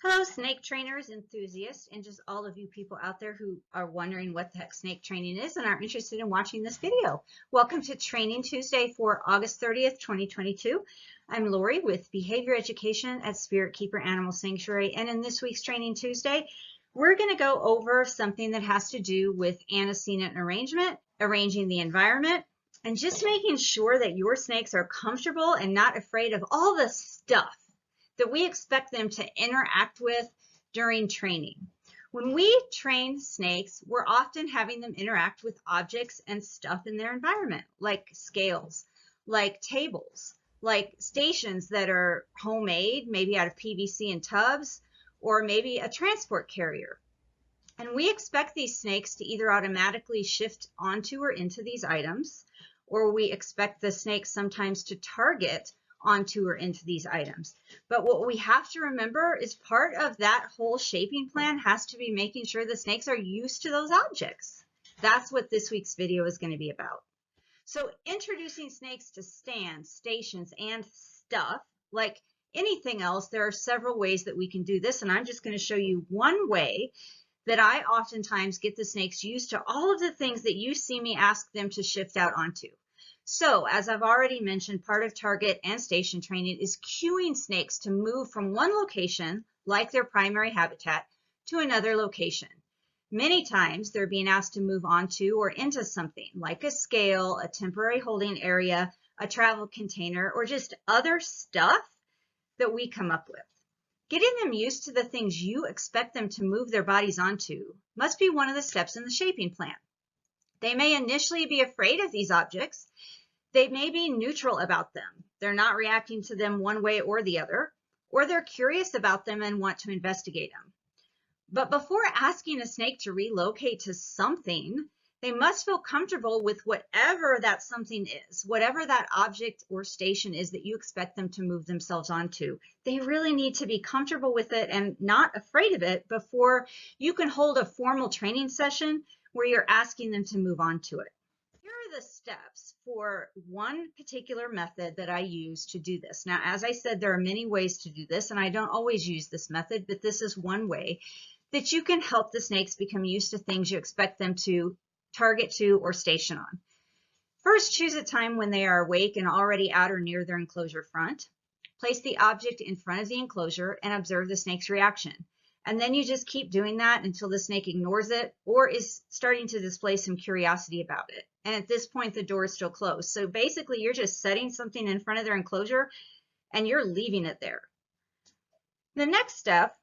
Hello, snake trainers, enthusiasts, and just all of you people out there who are wondering what the heck snake training is and are interested in watching this video. Welcome to Training Tuesday for August 30th, 2022. I'm Lori with Behavior Education at Spirit Keeper Animal Sanctuary, and in this week's Training Tuesday, we're going to go over something that has to do with antecedent arrangement, arranging the environment, and just making sure that your snakes are comfortable and not afraid of all the stuff that we expect them to interact with during training. When we train snakes, we're often having them interact with objects and stuff in their environment, like scales, like tables, like stations that are homemade, maybe out of PVC and tubs, or maybe a transport carrier. And we expect these snakes to either automatically shift onto or into these items, or we expect the snakes sometimes to target onto or into these items. But what we have to remember is part of that whole shaping plan has to be making sure the snakes are used to those objects. That's what this week's video is going to be about. So introducing snakes to stands, stations, and stuff, like anything else, there are several ways that we can do this, and I'm just going to show you one way that I oftentimes get the snakes used to all of the things that you see me ask them to shift out onto. So, as I've already mentioned, part of target and station training is cueing snakes to move from one location, like their primary habitat, to another location. Many times they're being asked to move onto or into something like a scale, a temporary holding area, a travel container, or just other stuff that we come up with. Getting them used to the things you expect them to move their bodies onto must be one of the steps in the shaping plan. They may initially be afraid of these objects. They may be neutral about them. They're not reacting to them one way or the other, or they're curious about them and want to investigate them. But before asking a snake to relocate to something, they must feel comfortable with whatever that something is, whatever that object or station is that you expect them to move themselves onto. They really need to be comfortable with it and not afraid of it before you can hold a formal training session where you're asking them to move on to it. Here are the steps for one particular method that I use to do this. Now, as I said, there are many ways to do this, and I don't always use this method, but this is one way that you can help the snakes become used to things you expect them to target to or station on. First, choose a time when they are awake and already at or near their enclosure front. Place the object in front of the enclosure and observe the snake's reaction. And then you just keep doing that until the snake ignores it or is starting to display some curiosity about it. And at this point, the door is still closed. So basically, you're just setting something in front of their enclosure and you're leaving it there. The next step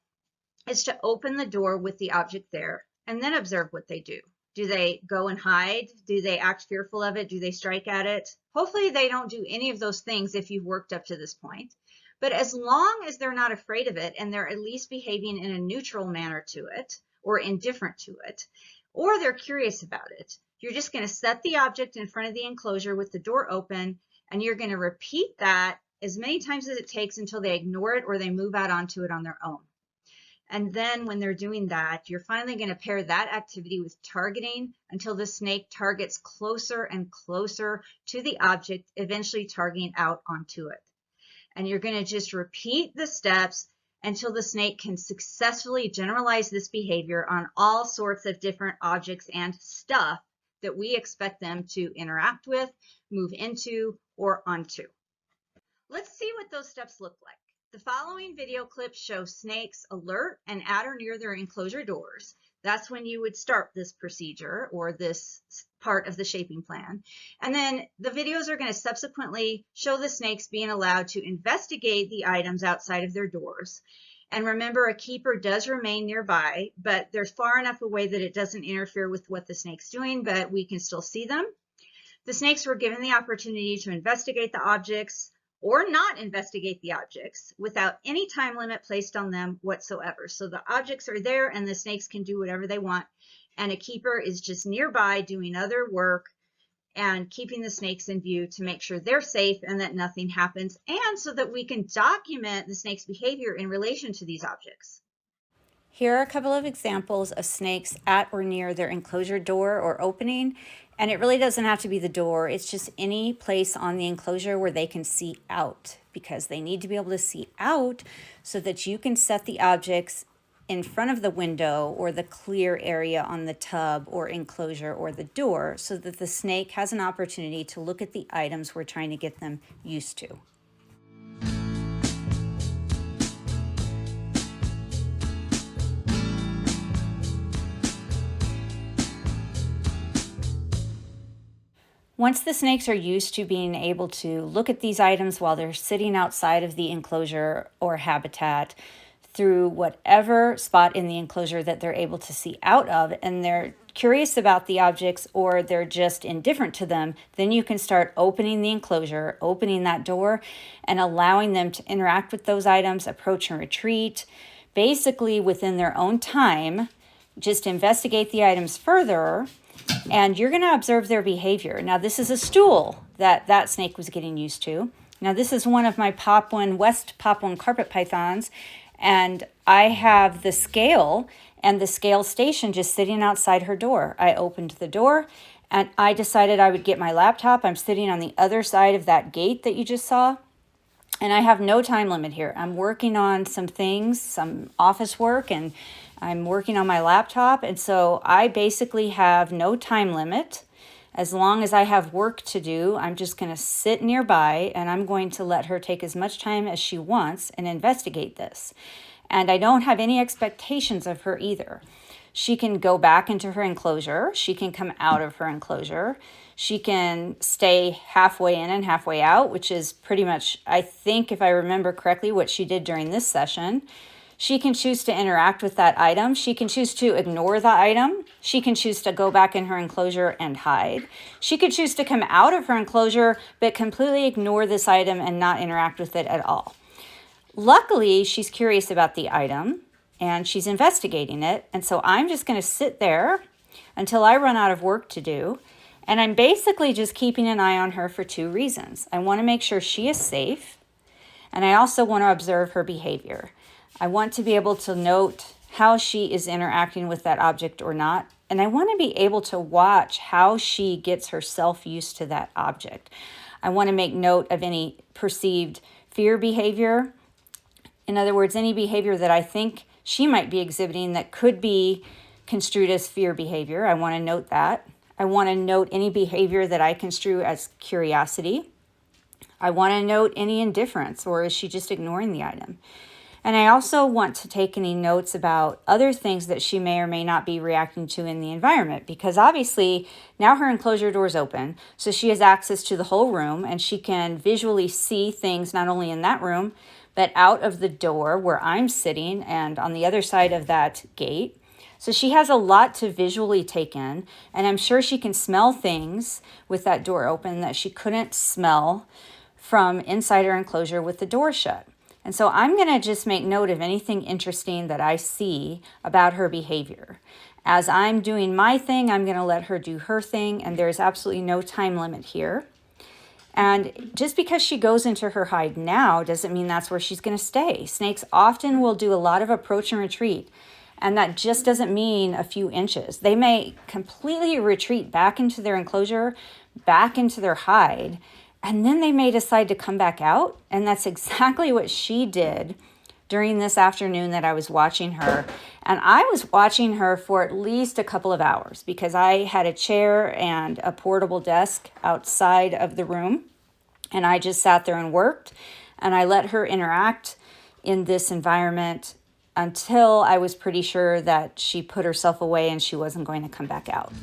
is to open the door with the object there and then observe what they do. Do they go and hide? Do they act fearful of it? Do they strike at it? Hopefully they don't do any of those things if you've worked up to this point. But as long as they're not afraid of it and they're at least behaving in a neutral manner to it or indifferent to it, or they're curious about it, you're just going to set the object in front of the enclosure with the door open, and you're going to repeat that as many times as it takes until they ignore it or they move out onto it on their own. And then when they're doing that, you're finally going to pair that activity with targeting until the snake targets closer and closer to the object, eventually targeting out onto it. And you're going to just repeat the steps until the snake can successfully generalize this behavior on all sorts of different objects and stuff that we expect them to interact with, move into, or onto. Let's see what those steps look like. The following video clips show snakes alert and at or near their enclosure doors. That's when you would start this procedure or this part of the shaping plan. And then the videos are going to subsequently show the snakes being allowed to investigate the items outside of their doors. And remember, a keeper does remain nearby, but they're far enough away that it doesn't interfere with what the snake's doing, but we can still see them. The snakes were given the opportunity to investigate the objects or not investigate the objects without any time limit placed on them whatsoever. So the objects are there and the snakes can do whatever they want, and a keeper is just nearby doing other work and keeping the snakes in view to make sure they're safe and that nothing happens, and so that we can document the snake's behavior in relation to these objects. Here are a couple of examples of snakes at or near their enclosure door or opening. And it really doesn't have to be the door. It's just any place on the enclosure where they can see out, because they need to be able to see out so that you can set the objects in front of the window or the clear area on the tub or enclosure or the door, so that the snake has an opportunity to look at the items we're trying to get them used to. Once the snakes are used to being able to look at these items while they're sitting outside of the enclosure or habitat through whatever spot in the enclosure that they're able to see out of, and they're curious about the objects or they're just indifferent to them, then you can start opening the enclosure, opening that door, and allowing them to interact with those items, approach and retreat, basically within their own time. Just investigate the items further, and you're going to observe their behavior. Now, this is a stool that snake was getting used to. Now, this is one of my West Papuan carpet pythons, and I have the scale and the scale station just sitting outside her door. I opened the door, and I decided I would get my laptop. I'm sitting on the other side of that gate that you just saw, and I have no time limit here. I'm working on some things, some office work, and I'm working on my laptop, and so I basically have no time limit. As long as I have work to do, I'm just going to sit nearby, and I'm going to let her take as much time as she wants and investigate this. And I don't have any expectations of her either. She can go back into her enclosure. She can come out of her enclosure. She can stay halfway in and halfway out, which is pretty much, I think, if I remember correctly, what she did during this session. She can choose to interact with that item. She can choose to ignore the item. She can choose to go back in her enclosure and hide. She could choose to come out of her enclosure, but completely ignore this item and not interact with it at all. Luckily, she's curious about the item and she's investigating it. And so I'm just going to sit there until I run out of work to do. And I'm basically just keeping an eye on her for two reasons. I want to make sure she is safe, and I also want to observe her behavior. I want to be able to note how she is interacting with that object or not. And I want to be able to watch how she gets herself used to that object. I want to make note of any perceived fear behavior. In other words, any behavior that I think she might be exhibiting that could be construed as fear behavior. I want to note that. I want to note any behavior that I construe as curiosity. I want to note any indifference, or is she just ignoring the item? And I also want to take any notes about other things that she may or may not be reacting to in the environment, because obviously now her enclosure door is open, so she has access to the whole room, and she can visually see things not only in that room, but out of the door where I'm sitting and on the other side of that gate. So she has a lot to visually take in, and I'm sure she can smell things with that door open that she couldn't smell from inside her enclosure with the door shut. And so I'm going to just make note of anything interesting that I see about her behavior. As I'm doing my thing, I'm going to let her do her thing, and there's absolutely no time limit here. And just because she goes into her hide now doesn't mean that's where she's going to stay. Snakes often will do a lot of approach and retreat, and that just doesn't mean a few inches. They may completely retreat back into their enclosure, back into their hide, and then they may decide to come back out. And that's exactly what she did during this afternoon that I was watching her. And I was watching her for at least a couple of hours because I had a chair and a portable desk outside of the room. And I just sat there and worked. And I let her interact in this environment until I was pretty sure that she put herself away and she wasn't going to come back out.